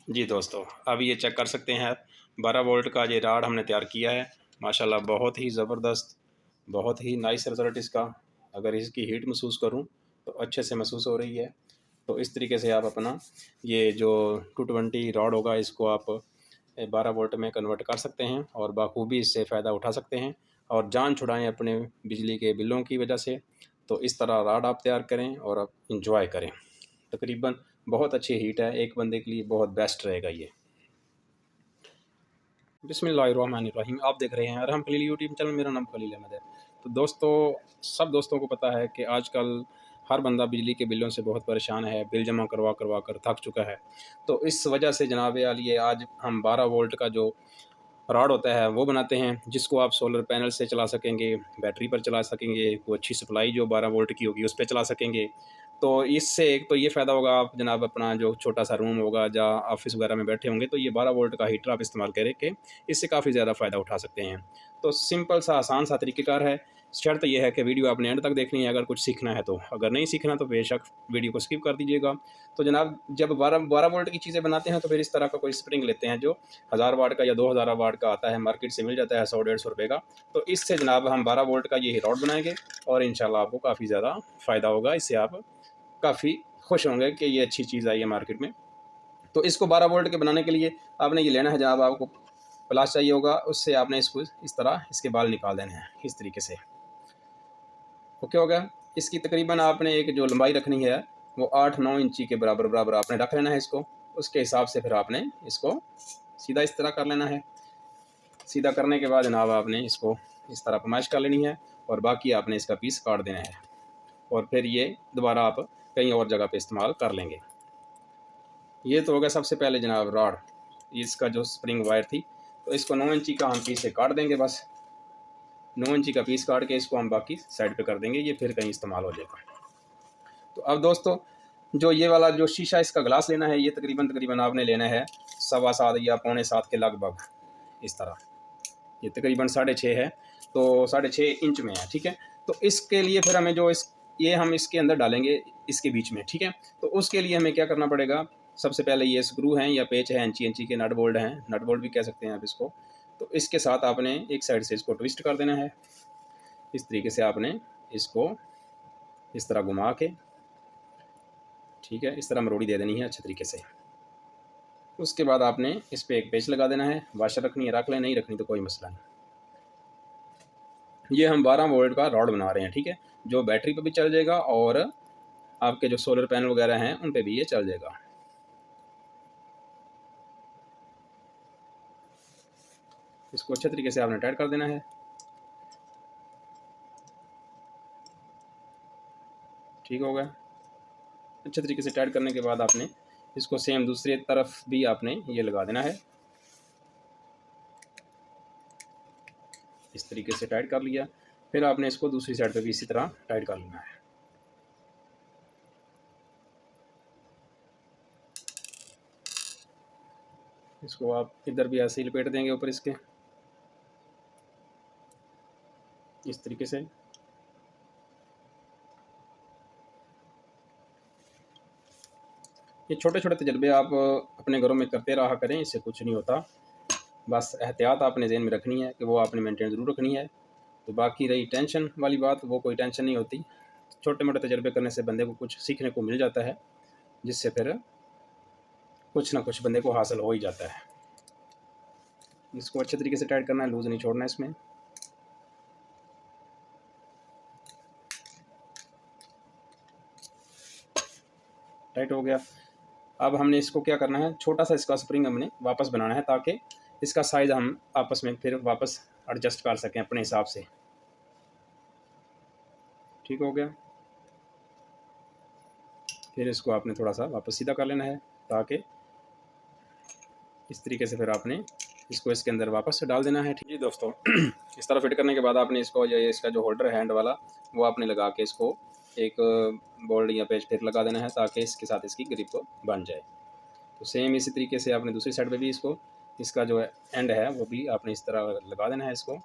जी दोस्तों, अब ये चेक कर सकते हैं आप 12 वोल्ट का ये राड हमने तैयार किया है। माशाल्लाह बहुत ही ज़बरदस्त, बहुत ही नाइस रिज़ल्ट इसका। अगर इसकी हीट महसूस करूं तो अच्छे से महसूस हो रही है। तो इस तरीके से आप अपना ये जो 220 रॉड होगा इसको आप 12 वोल्ट में कन्वर्ट कर सकते हैं और बाखूबी इससे फ़ायदा उठा सकते हैं और जान छुड़ाएँ अपने बिजली के बिलों की वजह से। तो इस तरह राड आप तैयार करें और आप इंजॉय करें। तकरीबन बहुत अच्छी हीट है, एक बंदे के लिए बहुत बेस्ट रहेगा ये। बिस्मिल्लाहिर्रहमानिर्रहीम। आप देख रहे हैं अरहम खलील यूट्यूब चैनल। मेरा नाम खलील अहमद है। तो दोस्तों, सब दोस्तों को पता है कि आजकल हर बंदा बिजली के बिलों से बहुत परेशान है, बिल जमा करवा करवा कर थक चुका है। तो इस वजह से जनाब आलिए आज हम 12 वोल्ट का जो रॉड होता है वो बनाते हैं, जिसको आप सोलर पैनल से चला सकेंगे, बैटरी पर चला सकेंगे, कोई अच्छी सप्लाई जो 12 वोल्ट की होगी उस पे चला सकेंगे। तो इससे एक तो ये फ़ायदा होगा, आप जनाब अपना जो छोटा सा रूम होगा जहाँ ऑफिस वगैरह में बैठे होंगे तो ये 12 वोल्ट का हीटर आप इस्तेमाल करके इससे काफ़ी ज़्यादा फ़ायदा उठा सकते हैं। तो सिंपल सा आसान सा तरीक़ेकार है। शर्त यह है कि वीडियो आपने एंड तक देखनी है अगर कुछ सीखना है तो। अगर नहीं सीखना तो बेशक वीडियो को स्किप कर दीजिएगा। तो जनाब जब 12 वोल्ट की चीज़ें बनाते हैं तो फिर इस तरह का कोई स्प्रिंग लेते हैं जो 1000 वाट का या 2000 वाट का आता है, मार्केट से मिल जाता है 100-150 रुपये का। तो इससे जनाब हम 12 वोल्ट का ये रॉड बनाएंगे और इंशाल्लाह आपको काफ़ी ज़्यादा फ़ायदा होगा। इससे आप काफ़ी खुश होंगे कि ये अच्छी चीज़ आई है मार्केट में। तो इसको 12 वोल्ट के बनाने के लिए आपने ये लेना है, जनाब आपको प्लास चाहिए होगा, उससे आपने इसको इस तरह इसके बाल निकाल देने हैं इस तरीके से। ओके हो गया। इसकी तकरीबन आपने एक जो लंबाई रखनी है वो 8-9 इंची के बराबर बराबर आपने रख लेना है इसको। उसके हिसाब से फिर आपने इसको सीधा इस तरह कर लेना है। सीधा करने के बाद जनाब आपने इसको इस तरह पमाइश कर लेनी है और बाकी आपने इसका पीस काट देना है और फिर ये दोबारा आप कहीं और जगह पे इस्तेमाल कर लेंगे। ये तो हो गया सबसे पहले जनाब रॉड, इसका जो स्प्रिंग वायर थी। तो इसको 9 इंची का हम पीस से काट देंगे। बस 9 इंची का पीस काट के इसको हम बाकी साइड पे कर देंगे, ये फिर कहीं इस्तेमाल हो जाएगा। तो अब दोस्तों, जो ये वाला जो शीशा इसका ग्लास लेना है, ये तकरीबन तकरीबन आपने लेना है 7.25 या 6.25 के लगभग इस तरह। ये तकरीबन 6.5 है, तो 6.5 इंच में है, ठीक है। तो इसके लिए फिर हमें जो ये हम इसके अंदर डालेंगे इसके बीच में, ठीक है। तो उसके लिए हमें क्या करना पड़ेगा, सबसे पहले ये स्क्रू हैं या पेच है, इंची इंची के नट बोल्ट हैं, नट बोल्ट भी कह सकते हैं आप इसको। तो इसके साथ आपने एक साइड से इसको ट्विस्ट कर देना है। इस तरीके से आपने इसको इस तरह घुमा के, ठीक है, इस तरह मरोड़ी दे देनी है अच्छे तरीके से। उसके बाद आपने इस पर एक पेच लगा देना है। वाशर रखनी है रख लें, नहीं रखनी तो कोई मसला नहीं। ये हम 12 वोल्ट का रॉड बना रहे हैं, ठीक है, जो बैटरी पे भी चल जाएगा और आपके जो सोलर पैनल वगैरह हैं उन पे भी ये चल जाएगा। इसको अच्छे तरीके से आपने टाइट कर देना है। ठीक हो गया। अच्छे तरीके से टाइट करने के बाद आपने इसको सेम दूसरी तरफ भी आपने ये लगा देना है। इस तरीके से टाइट कर लिया। फिर आपने इसको दूसरी साइड पे भी इसी तरह टाइट कर लेना है। इसको आप इधर भी ऐसे ही लपेट देंगे ऊपर इसके, इस तरीके से। ये छोटे छोटे तजर्बे आप अपने घरों में करते रहा करें, इससे कुछ नहीं होता। बस एहतियात आपने ज़हन में रखनी है कि वो आपने मेंटेन ज़रूर रखनी है। तो बाकी रही टेंशन वाली बात, वो कोई टेंशन नहीं होती। छोटे मोटे तजर्बे करने से बंदे को कुछ सीखने को मिल जाता है, जिससे फिर कुछ ना कुछ बंदे को हासिल हो ही जाता है। इसको अच्छे तरीके से टाइट करना है, लूज़ नहीं छोड़ना इसमें। टाइट हो गया। अब हमने इसको क्या करना है, छोटा सा इसका स्प्रिंग हमने वापस बनाना है ताकि इसका साइज़ हम आपस में फिर वापस एडजस्ट कर सकें अपने हिसाब से। ठीक हो गया। फिर इसको आपने थोड़ा सा वापस सीधा कर लेना है ताकि इस तरीके से फिर आपने इसको इसके अंदर वापस से डाल देना है। ठीक है दोस्तों, इस तरह फिट करने के बाद आपने इसको ये इसका जो होल्डर है हैंड वाला, वो आपने लगा के इसको एक बोल्ट या पेच फिर लगा देना है ताकि इसके साथ इसकी ग्रिप बन जाए। तो सेम इसी तरीके से आपने दूसरी साइड पे भी इसको इसका जो एंड है वो भी आपने इस तरह लगा देना है। इसको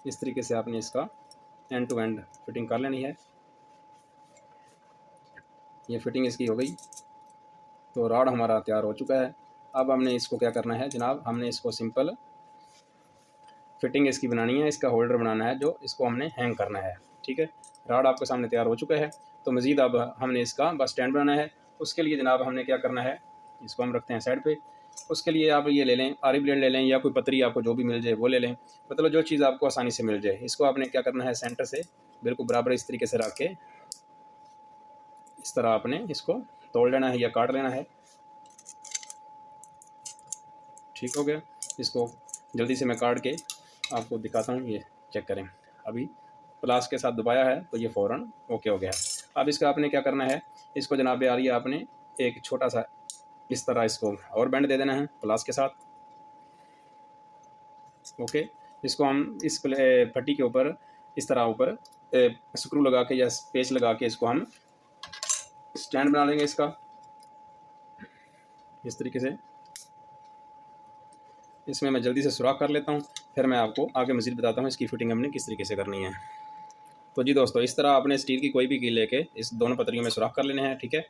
इस तरीके से आपने इसका एंड टू एंड फिटिंग कर लेनी है। ये फिटिंग इसकी हो गई। तो रॉड हमारा तैयार हो चुका है। अब हमने इसको क्या करना है जनाब, हमने इसको सिंपल फिटिंग इसकी बनानी है, इसका होल्डर बनाना है जो इसको हमने हैंग करना है। ठीक है, रॉड आपके सामने तैयार हो चुका है। तो मज़ीद अब हमने इसका बस स्टैंड बनाना है। उसके लिए जनाब हमने क्या करना है, इसको हम रखते हैं साइड पे। उसके लिए आप ये ले लें, आरी ब्लेड ले लें या कोई पतरी आपको जो भी मिल जाए वो ले लें, मतलब जो चीज़ आपको आसानी से मिल जाए। इसको आपने क्या करना है, सेंटर से बिल्कुल बराबर इस तरीके से रख के इस तरह आपने इसको तोड़ लेना है या काट लेना है। ठीक हो गया। इसको जल्दी से मैं काट के आपको दिखाता हूँ, ये चेक करें। अभी प्लास के साथ दबाया है तो ये फ़ौरन ओके हो गया। अब इसका आपने क्या करना है, इसको जनाब आ रही है आपने एक छोटा सा इस तरह इसको और बैंड दे देना है प्लास के साथ। ओके, इसको हम इस पट्टी के ऊपर इस तरह ऊपर स्क्रू लगा के या पेच लगा के इसको हम स्टैंड बना लेंगे इसका इस तरीके से। इसमें मैं जल्दी से सुराख कर लेता हूँ, फिर मैं आपको आगे मज़ीद बताता हूँ इसकी फिटिंग हमने किस तरीके से करनी है। तो जी दोस्तों, इस तरह आपने स्टील की कोई भी कील लेके इस दोनों पतरियों में सुराख कर लेने हैं। ठीक है,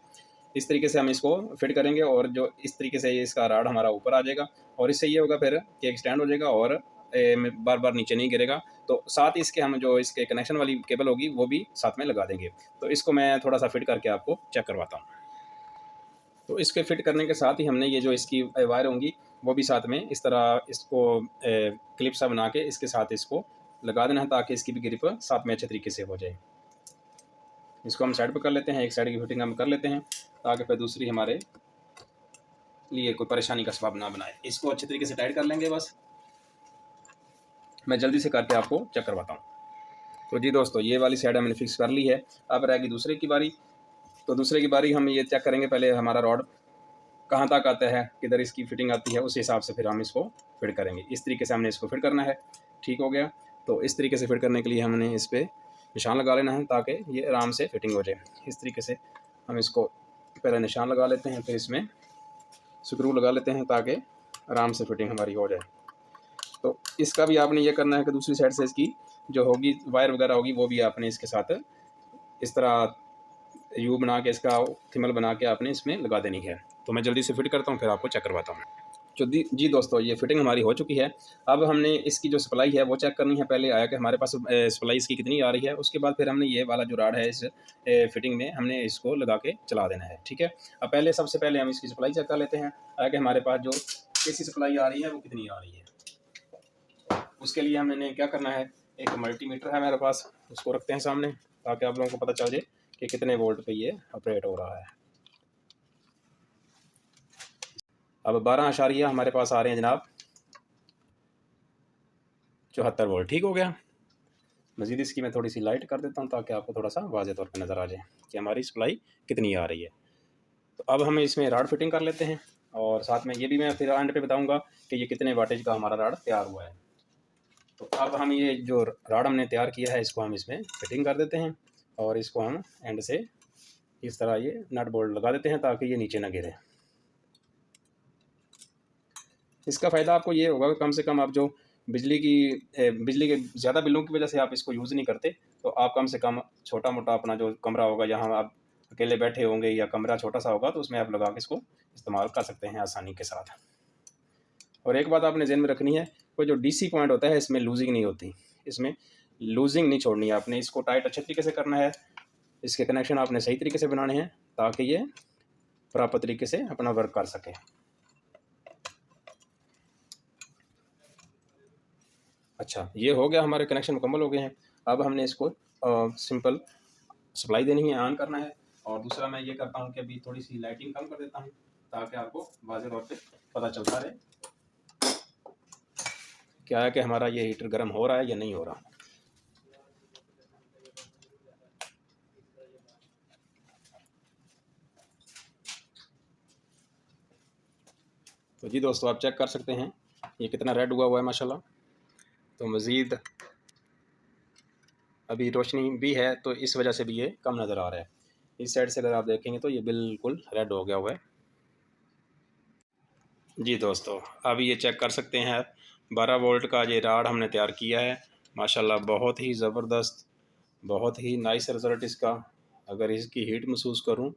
इस तरीके से हम इसको फिट करेंगे और जो इस तरीके से इसका राड हमारा ऊपर आ जाएगा और इससे ये होगा फिर कि एक स्टैंड हो जाएगा और बार बार नीचे नहीं गिरेगा। तो साथ ही इसके हम जो इसके कनेक्शन वाली केबल होगी वो भी साथ में लगा देंगे। तो इसको मैं थोड़ा सा फिट करके आपको चेक करवाता हूँ। तो इसके फिट करने के साथ ही हमने ये जो इसकी वायर होंगी वो भी साथ में इस तरह इसको क्लिप सा बना के इसके साथ इसको लगा देना है ताकि इसकी भी ग्रिप साथ में अच्छे तरीके से हो जाए। इसको हम साइड पर कर लेते हैं, एक साइड की फिटिंग हम कर लेते हैं ताकि फिर दूसरी हमारे लिए कोई परेशानी का सबब ना बनाए। इसको अच्छे तरीके से टाइट कर लेंगे बस। मैं जल्दी से करके आपको चेक करवाता हूँ। तो जी दोस्तों, ये वाली साइड हमने फिक्स कर ली है। अब रहेगी दूसरे की बारी। तो दूसरे की बारी हम ये चेक करेंगे पहले हमारा रॉड कहाँ तक आता है, किधर इसकी फिटिंग आती है, उस हिसाब से फिर हम इसको फिट करेंगे। इस तरीके से हमने इसको फिट करना है। ठीक हो गया। तो इस तरीके से फिट करने के लिए हमने इस पर निशान लगा लेना है ताकि ये आराम से फिटिंग हो जाए। इस तरीके से हम इसको पहले निशान लगा लेते हैं, फिर इसमें स्क्रू लगा लेते हैं ताकि आराम से फिटिंग हमारी हो जाए। तो इसका भी आपने ये करना है कि दूसरी साइड से इसकी जो होगी वायर वगैरह होगी वो भी आपने इसके साथ इस तरह यू बना के इसका थिमल बना के आपने इसमें लगा देनी है। तो मैं जल्दी से फिट करता हूँ फिर आपको चेक करवाता हूँ। जो जी दोस्तों, ये फिटिंग हमारी हो चुकी है। अब हमने इसकी जो सप्लाई है वो चेक करनी है। पहले आया कि हमारे पास सप्लाई इसकी कितनी आ रही है, उसके बाद फिर हमने ये वाला जो राड है इस फिटिंग में हमने इसको लगा के चला देना है। ठीक है, अब पहले सबसे पहले हम इसकी सप्लाई चेक कर लेते हैं आया कि हमारे पास जो कैसी सप्लाई आ रही है वो कितनी आ रही है। उसके लिए हमने क्या करना है, एक मल्टीमीटर है मेरे पास, उसको रखते हैं सामने ताकि आप लोगों को पता चल जाए कि कितने वोल्ट पे ये ऑपरेट हो रहा है। अब 12 हमारे पास आ रहे हैं जनाब 74 वोल्ट। ठीक हो गया। मज़ीद इसकी मैं थोड़ी सी लाइट कर देता हूँ ताकि आपको थोड़ा सा वाज़ेह तौर पर नज़र आ जाए कि हमारी सप्लाई कितनी आ रही है। तो अब हम इसमें राड फिटिंग कर लेते हैं और साथ में ये भी मैं फिर एंड पे बताऊँगा कि ये कितने वाटेज का हमारा राड तैयार हुआ है। तो अब हम ये जो राड हमने तैयार किया है इसको हम इसमें फिटिंग कर देते हैं और इसको हम एंड से इस तरह ये नट बोल्ट लगा देते हैं ताकि ये नीचे ना गिरे। इसका फ़ायदा आपको ये होगा कि कम से कम आप जो बिजली के ज़्यादा बिलों की वजह से आप इसको यूज़ नहीं करते, तो आप कम से कम छोटा मोटा अपना जो कमरा होगा जहाँ आप अकेले बैठे होंगे या कमरा छोटा सा होगा तो उसमें आप लगा के इसको इस्तेमाल कर सकते हैं आसानी के साथ। और एक बात आपने ज़हन में रखनी है, कोई जो डीसी पॉइंट होता है इसमें लूजिंग नहीं होती, इसमें लूजिंग नहीं छोड़नी है आपने, इसको टाइट अच्छे तरीके से करना है। इसके कनेक्शन आपने सही तरीके से बनाने हैं ताकि ये प्रॉपर तरीके से अपना वर्क कर सके। अच्छा, ये हो गया, हमारे कनेक्शन मुकम्मल हो गए हैं। अब हमने इसको सिंपल सप्लाई देनी है, ऑन करना है। और दूसरा मैं ये करता हूँ कि अभी थोड़ी सी लाइटिंग कम कर देता हूँ ताकि आपको वाज़ेह तौर पे पता चलता रहे क्या है कि हमारा ये हीटर गर्म हो रहा है या नहीं हो रहा। तो जी दोस्तों, आप चेक कर सकते हैं ये कितना रेड हुआ है माशाल्लाह। तो मज़ीद अभी रोशनी भी है तो इस वजह से भी ये कम नज़र आ रहा है। इस साइड से अगर आप देखेंगे तो ये बिल्कुल रेड हो गया हुआ है। जी दोस्तों, अभी ये चेक कर सकते हैं 12 वोल्ट का ये राड हमने तैयार किया है माशाल्लाह। बहुत ही ज़बरदस्त, बहुत ही नाइस रिज़ल्ट इसका। अगर इसकी हीट महसूस करूं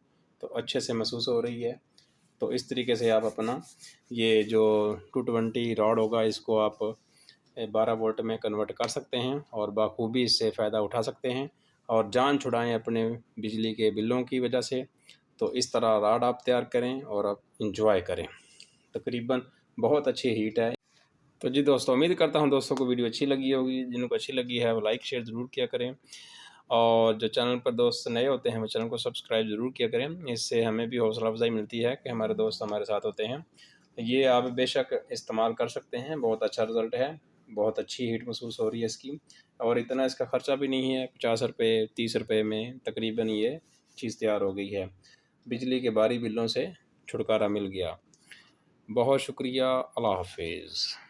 तो अच्छे से महसूस हो रही है। तो इस तरीके से आप अपना ये जो 220 रॉड होगा इसको आप 12 वोल्ट में कन्वर्ट कर सकते हैं और बखूबी इससे फ़ायदा उठा सकते हैं और जान छुड़ाएं अपने बिजली के बिलों की वजह से। तो इस तरह रॉड आप तैयार करें और आप इंजॉय करें। तकरीबन बहुत अच्छी हीट है। तो जी दोस्तों, उम्मीद करता हूँ दोस्तों को वीडियो अच्छी लगी होगी। जिनको अच्छी लगी है वो लाइक शेयर ज़रूर किया करें और जो चैनल पर दोस्त नए होते हैं वो चैनल को सब्सक्राइब ज़रूर किया करें। इससे हमें भी हौसला अफजाई मिलती है कि हमारे दोस्त हमारे साथ होते हैं। ये आप बेशक इस्तेमाल कर सकते हैं, बहुत अच्छा रिज़ल्ट है, बहुत अच्छी हीट महसूस हो रही है इसकी और इतना इसका ख़र्चा भी नहीं है। 50 रुपये 30 रुपये में तकरीबन ये चीज़ तैयार हो गई है। बिजली के भारी बिलों से छुटकारा मिल गया। बहुत शुक्रिया। अल्लाह हाफिज़।